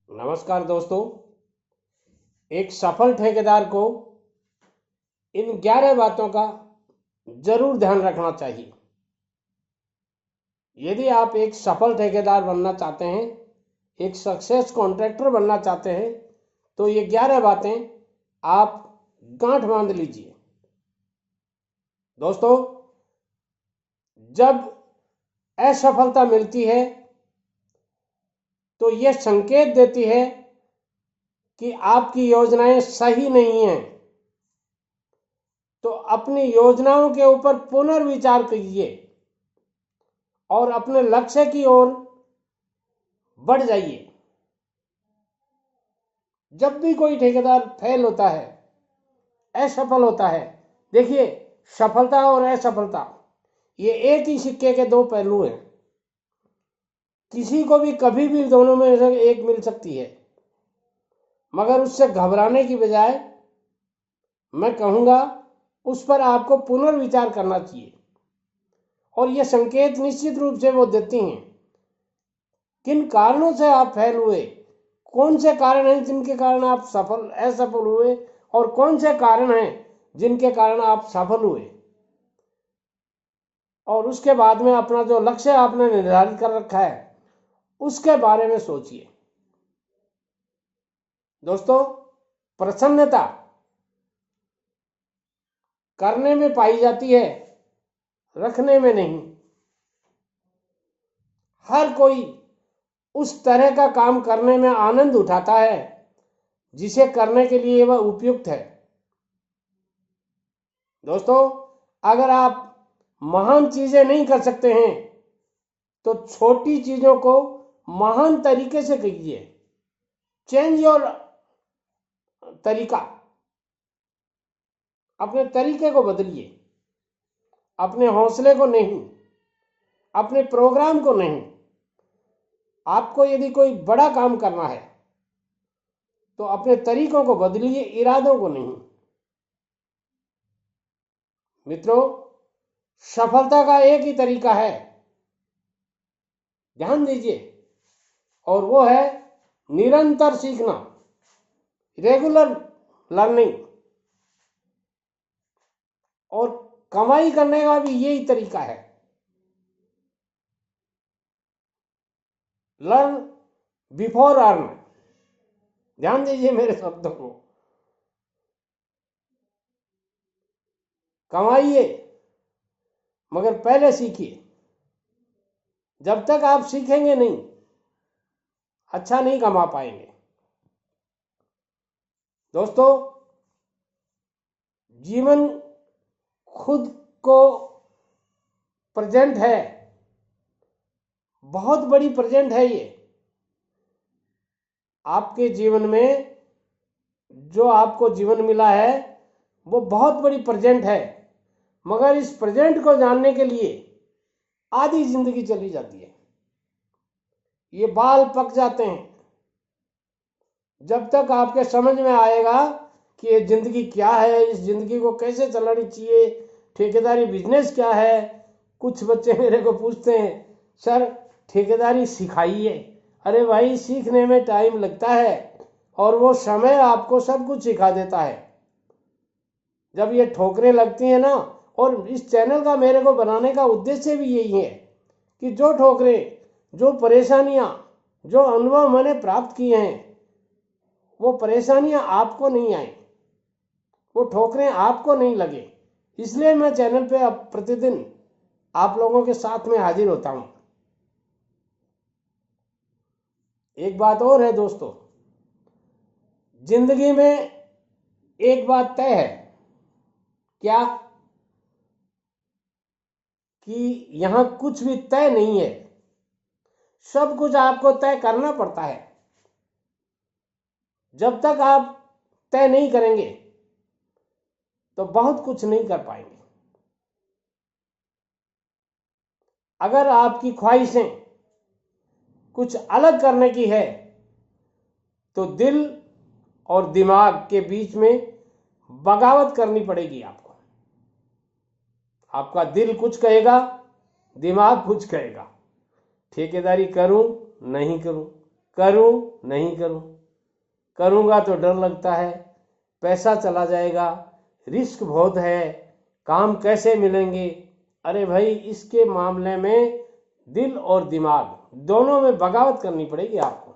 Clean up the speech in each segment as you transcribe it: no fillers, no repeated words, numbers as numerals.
नमस्कार दोस्तों। एक सफल ठेकेदार को इन 11 बातों का जरूर ध्यान रखना चाहिए। यदि आप एक सफल ठेकेदार बनना चाहते हैं, एक सक्सेस कॉन्ट्रैक्टर बनना चाहते हैं, तो ये 11 बातें आप गांठ बांध लीजिए। दोस्तों, जब असफलता मिलती है तो यह संकेत देती है कि आपकी योजनाएं सही नहीं हैं। तो अपनी योजनाओं के ऊपर पुनर्विचार कीजिए और अपने लक्ष्य की ओर बढ़ जाइए। जब भी कोई ठेकेदार फेल होता है, असफल होता है, देखिए, सफलता और असफलता ये एक ही सिक्के के दो पहलू हैं। किसी को भी कभी भी दोनों में से एक मिल सकती है, मगर उससे घबराने की बजाय मैं कहूंगा उस पर आपको पुनर्विचार करना चाहिए। और ये संकेत निश्चित रूप से वो देती हैं किन कारणों से आप फेल हुए, कौन से कारण हैं जिनके कारण आप असफल हुए, और कौन से कारण हैं जिनके कारण आप सफल हुए। और उसके बाद में अपना जो लक्ष्य आपने निर्धारित कर रखा है उसके बारे में सोचिए। दोस्तों, प्रसन्नता करने में पाई जाती है, रखने में नहीं। हर कोई उस तरह का काम करने में आनंद उठाता है जिसे करने के लिए वह उपयुक्त है। दोस्तों, अगर आप महान चीजें नहीं कर सकते हैं तो छोटी चीजों को महान तरीके से कीजिए। चेंज योर तरीका, अपने तरीके को बदलिए, अपने हौसले को नहीं, अपने प्रोग्राम को नहीं। आपको यदि कोई बड़ा काम करना है तो अपने तरीकों को बदलिए, इरादों को नहीं। मित्रों, सफलता का एक ही तरीका है, ध्यान दीजिए, और वो है निरंतर सीखना, रेगुलर लर्निंग। और कमाई करने का भी यही तरीका है, लर्न बिफोर अर्न। ध्यान दीजिए मेरे शब्दों को। कमाइए मगर पहले सीखिए। जब तक आप सीखेंगे नहीं, अच्छा नहीं कमा पाएंगे। दोस्तों, जीवन खुद को प्रेजेंट है, बहुत बड़ी प्रेजेंट है ये। आपके जीवन में जो आपको जीवन मिला है वो बहुत बड़ी प्रेजेंट है, मगर इस प्रेजेंट को जानने के लिए आधी जिंदगी चली जाती है। ये बाल पक जाते हैं। जब तक आपके समझ में आएगा कि ये जिंदगी क्या है, इस जिंदगी को कैसे चलानी चाहिए, ठेकेदारी बिजनेस क्या है। कुछ बच्चे मेरे को पूछते हैं, सर ठेकेदारी सिखाइए। अरे भाई, सीखने में टाइम लगता है और वो समय आपको सब कुछ सिखा देता है। जब ये ठोकरें लगती हैं ना, और इस चैनल का मेरे को बनाने का उद्देश्य भी यही है कि जो ठोकरें, जो परेशानियां, जो अनुभव मैंने प्राप्त किए हैं, वो परेशानियां आपको नहीं आए, वो ठोकरें आपको नहीं लगे। इसलिए मैं चैनल पे अब प्रतिदिन आप लोगों के साथ में हाजिर होता हूं। एक बात और है दोस्तों, जिंदगी में एक बात तय है। क्या? कि यहां कुछ भी तय नहीं है, सब कुछ आपको तय करना पड़ता है। जब तक आप तय नहीं करेंगे तो बहुत कुछ नहीं कर पाएंगे। अगर आपकी ख्वाहिशें कुछ अलग करने की है तो दिल और दिमाग के बीच में बगावत करनी पड़ेगी आपको। आपका दिल कुछ कहेगा, दिमाग कुछ कहेगा। ठेकेदारी करूं नहीं करूं, करूं नहीं करूं, करूंगा तो डर लगता है, पैसा चला जाएगा, रिस्क बहुत है, काम कैसे मिलेंगे। अरे भाई, इसके मामले में दिल और दिमाग दोनों में बगावत करनी पड़ेगी आपको।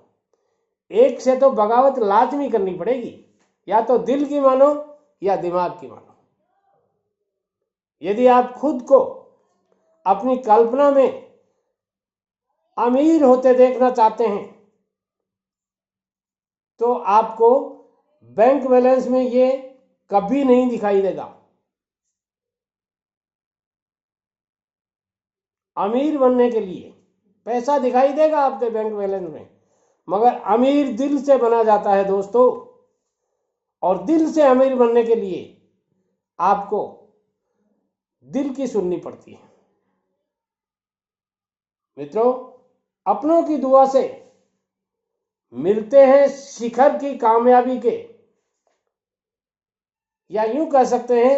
एक से तो बगावत लाजमी करनी पड़ेगी, या तो दिल की मानो या दिमाग की मानो। यदि आप खुद को अपनी कल्पना में अमीर होते देखना चाहते हैं तो आपको बैंक बैलेंस में ये कभी नहीं दिखाई देगा। अमीर बनने के लिए पैसा दिखाई देगा आपके बैंक बैलेंस में, मगर अमीर दिल से बना जाता है दोस्तों। और दिल से अमीर बनने के लिए आपको दिल की सुननी पड़ती है। मित्रों, अपनों की दुआ से मिलते हैं शिखर की कामयाबी के, या यूं कह सकते हैं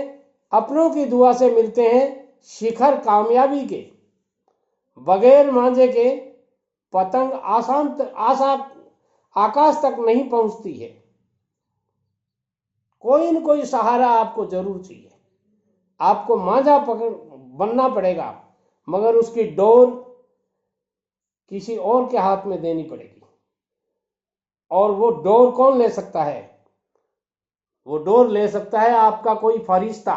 अपनों की दुआ से मिलते हैं शिखर कामयाबी के। बगैर मांझे के पतंग आकाश तक नहीं पहुंचती है। कोई न कोई सहारा आपको जरूर चाहिए। आपको मांझा पकड़ बनना पड़ेगा, मगर उसकी डोर किसी और के हाथ में देनी पड़ेगी। और वो डोर कौन ले सकता है? वो डोर ले सकता है आपका कोई फरिश्ता।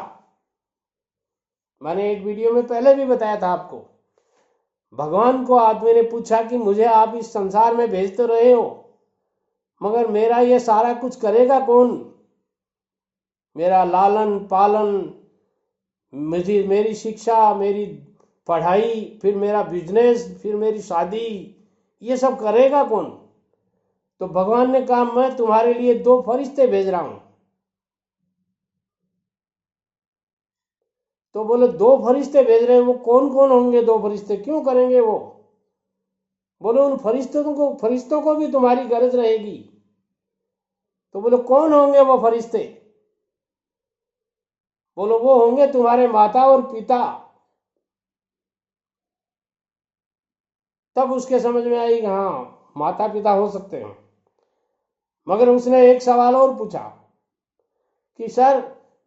मैंने एक वीडियो में पहले भी बताया था आपको। भगवान को आदमी ने पूछा कि मुझे आप इस संसार में भेज तो रहे हो, मगर मेरा ये सारा कुछ करेगा कौन? मेरा लालन पालन, मेरी शिक्षा, मेरी पढ़ाई, फिर मेरा बिजनेस, फिर मेरी शादी, ये सब करेगा कौन? तो भगवान ने कहा, मैं तुम्हारे लिए 2 फरिश्ते भेज रहा हूं। तो बोले 2 फरिश्ते भेज रहे हैं, वो कौन कौन होंगे 2 फरिश्ते, क्यों करेंगे वो? बोले उन फरिश्तों को भी तुम्हारी गरज रहेगी। तो बोले कौन होंगे वो फरिश्ते? बोलो वो होंगे तुम्हारे माता और पिता। तब उसके समझ में आई कि हाँ, माता पिता हो सकते हैं। मगर उसने एक सवाल और पूछा कि सर,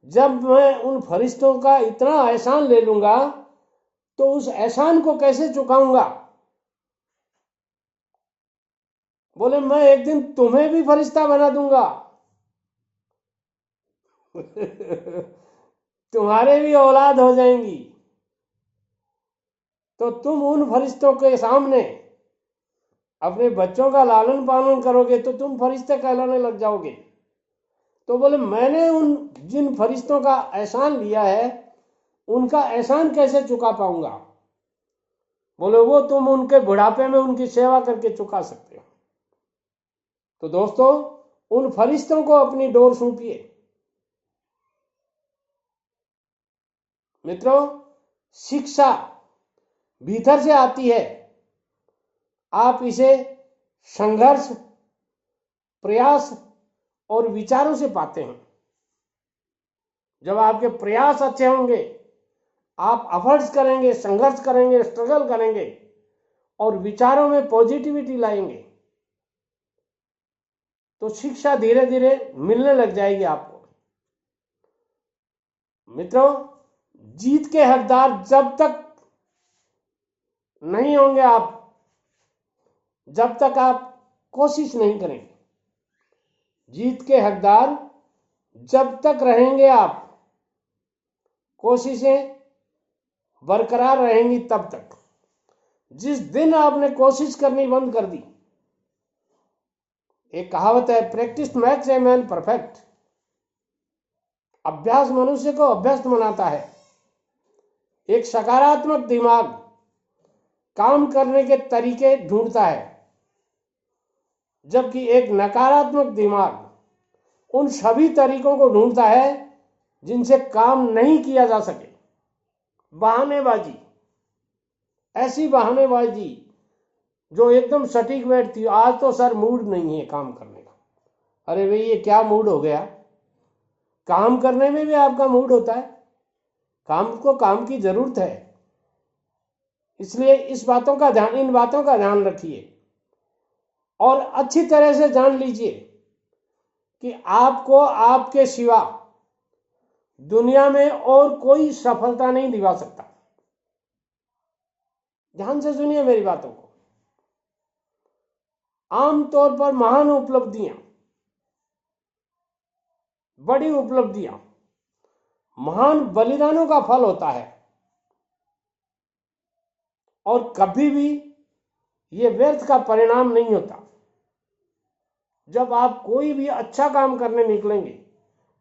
जब मैं उन फरिश्तों का इतना एहसान ले लूंगा तो उस एहसान को कैसे चुकाऊंगा? बोले मैं एक दिन तुम्हें भी फरिश्ता बना दूंगा। तुम्हारे भी औलाद हो जाएंगी, तो तुम उन फरिश्तों के सामने अपने बच्चों का लालन पालन करोगे तो तुम फरिश्ते कहलाने लग जाओगे। तो बोले मैंने उन जिन फरिश्तों का एहसान लिया है उनका एहसान कैसे चुका पाऊंगा? बोले वो तुम उनके बुढ़ापे में उनकी सेवा करके चुका सकते हो। तो दोस्तों, उन फरिश्तों को अपनी डोर सौंपिए। मित्रों, शिक्षा भीतर से आती है। आप इसे संघर्ष, प्रयास और विचारों से पाते हैं। जब आपके प्रयास अच्छे होंगे, आप एफर्ट्स करेंगे, संघर्ष करेंगे, स्ट्रगल करेंगे और विचारों में पॉजिटिविटी लाएंगे, तो शिक्षा धीरे धीरे मिलने लग जाएगी आपको। मित्रों, जीत के हकदार जब तक नहीं होंगे आप, जब तक आप कोशिश नहीं करेंगे। जीत के हकदार जब तक रहेंगे आप, कोशिशें बरकरार रहेंगी तब तक। जिस दिन आपने कोशिश करनी बंद कर दी, एक कहावत है, practice makes a man perfect. अभ्यास मनुष्य को अभ्यस्त बनाता है। एक सकारात्मक दिमाग काम करने के तरीके ढूंढता है, जबकि एक नकारात्मक दिमाग उन सभी तरीकों को ढूंढता है जिनसे काम नहीं किया जा सके। बहानेबाजी, ऐसी बहानेबाजी जो एकदम सटीक बैठती, आज तो सर मूड नहीं है काम करने का। अरे भाई, ये क्या मूड हो गया? काम करने में भी आपका मूड होता है। काम को काम की जरूरत है, इसलिए इन बातों का ध्यान रखिए। और अच्छी तरह से जान लीजिए कि आपको आपके सिवा दुनिया में और कोई सफलता नहीं दिला सकता। ध्यान से सुनिए मेरी बातों को। आमतौर पर महान उपलब्धियां, बड़ी उपलब्धियां महान बलिदानों का फल होता है, और कभी भी ये व्यर्थ का परिणाम नहीं होता। जब आप कोई भी अच्छा काम करने निकलेंगे,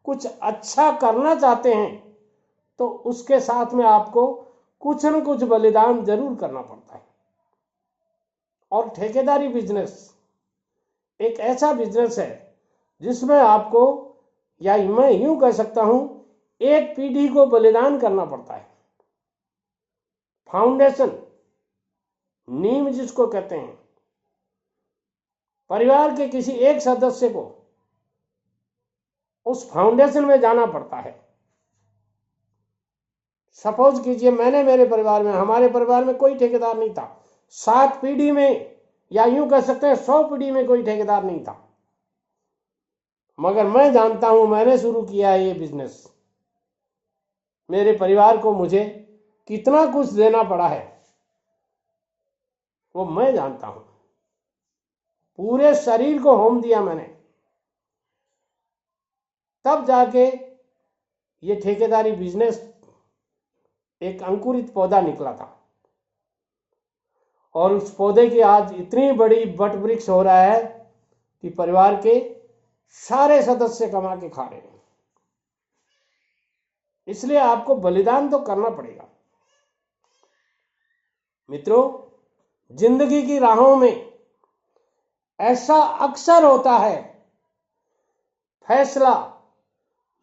कुछ अच्छा करना चाहते हैं, तो उसके साथ में आपको कुछ न कुछ बलिदान जरूर करना पड़ता है। और ठेकेदारी बिजनेस एक ऐसा बिजनेस है जिसमें आपको, या मैं यूं कह सकता हूं, एक पीढ़ी को बलिदान करना पड़ता है। फाउंडेशन, नींव जिसको कहते हैं, परिवार के किसी एक सदस्य को उस फाउंडेशन में जाना पड़ता है। सपोज कीजिए मेरे परिवार में, हमारे परिवार में कोई ठेकेदार नहीं था। 7 पीढ़ी में, या यूं कह सकते हैं 100 पीढ़ी में कोई ठेकेदार नहीं था। मगर मैं जानता हूं, मैंने शुरू किया है ये बिजनेस, मेरे परिवार को मुझे कितना कुछ देना पड़ा है वो मैं जानता हूं। पूरे शरीर को होम दिया मैंने, तब जाके ये ठेकेदारी बिजनेस एक अंकुरित पौधा निकला था। और उस पौधे की आज इतनी बड़ी बट वृक्ष हो रहा है कि परिवार के सारे सदस्य कमा के खा रहे हैं। इसलिए आपको बलिदान तो करना पड़ेगा। मित्रों, जिंदगी की राहों में ऐसा अक्सर होता है, फैसला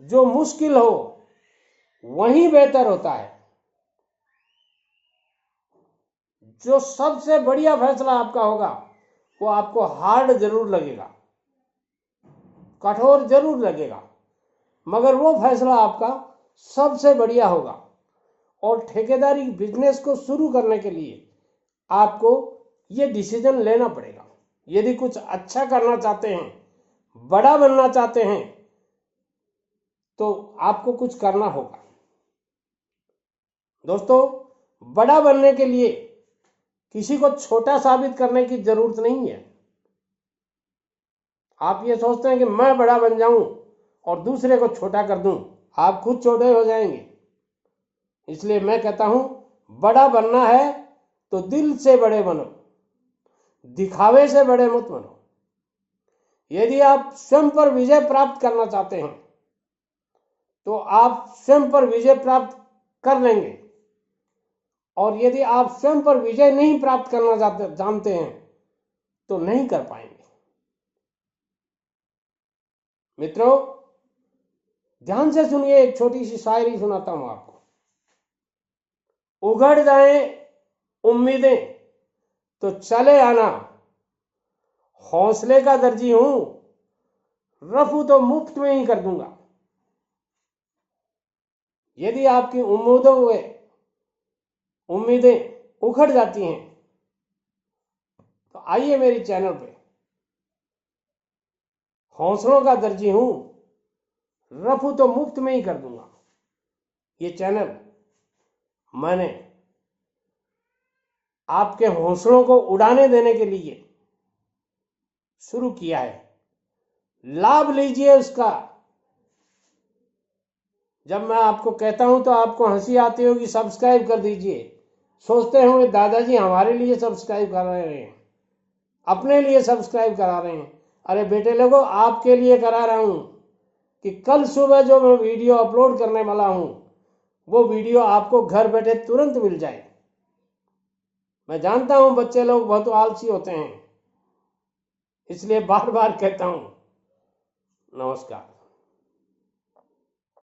जो मुश्किल हो वही बेहतर होता है। जो सबसे बढ़िया फैसला आपका होगा वो आपको हार्ड जरूर लगेगा, कठोर जरूर लगेगा, मगर वो फैसला आपका सबसे बढ़िया होगा। और ठेकेदारी बिजनेस को शुरू करने के लिए आपको ये डिसीजन लेना पड़ेगा। यदि कुछ अच्छा करना चाहते हैं, बड़ा बनना चाहते हैं, तो आपको कुछ करना होगा। दोस्तों, बड़ा बनने के लिए किसी को छोटा साबित करने की जरूरत नहीं है। आप ये सोचते हैं कि मैं बड़ा बन जाऊं और दूसरे को छोटा कर दूं, आप खुद छोटे हो जाएंगे। इसलिए मैं कहता हूं, बड़ा बनना है तो दिल से बड़े बनो, दिखावे से बड़े मत बनो। यदि आप स्वयं पर विजय प्राप्त करना चाहते हैं तो आप स्वयं पर विजय प्राप्त कर लेंगे, और यदि आप स्वयं पर विजय नहीं प्राप्त करना जानते हैं तो नहीं कर पाएंगे। मित्रों, ध्यान से सुनिए, एक छोटी सी शायरी सुनाता हूं आपको। उघड़ जाए उम्मीदें तो चले आना, हौसले का दर्जी हूं, रफू तो मुफ्त में ही कर दूंगा। यदि आपकी उम्मीदें उखड़ जाती हैं तो आइए मेरी चैनल पे, हौसलों का दर्जी हूं, रफू तो मुफ्त में ही कर दूंगा। ये चैनल मैंने आपके हौसलों को उड़ाने देने के लिए शुरू किया है। लाभ लीजिए उसका। जब मैं आपको कहता हूं तो आपको हंसी आती होगी, सब्सक्राइब कर दीजिए। सोचते होंगे दादाजी हमारे लिए सब्सक्राइब कर रहे हैं, अपने लिए सब्सक्राइब करा रहे हैं। अरे बेटे लोगों, आपके लिए करा रहा हूं कि कल सुबह जो मैं वीडियो अपलोड करने वाला हूं वो वीडियो आपको घर बैठे तुरंत मिल जाए। मैं जानता हूं बच्चे लोग बहुत आलसी होते हैं, इसलिए बार बार कहता हूं। नमस्कार।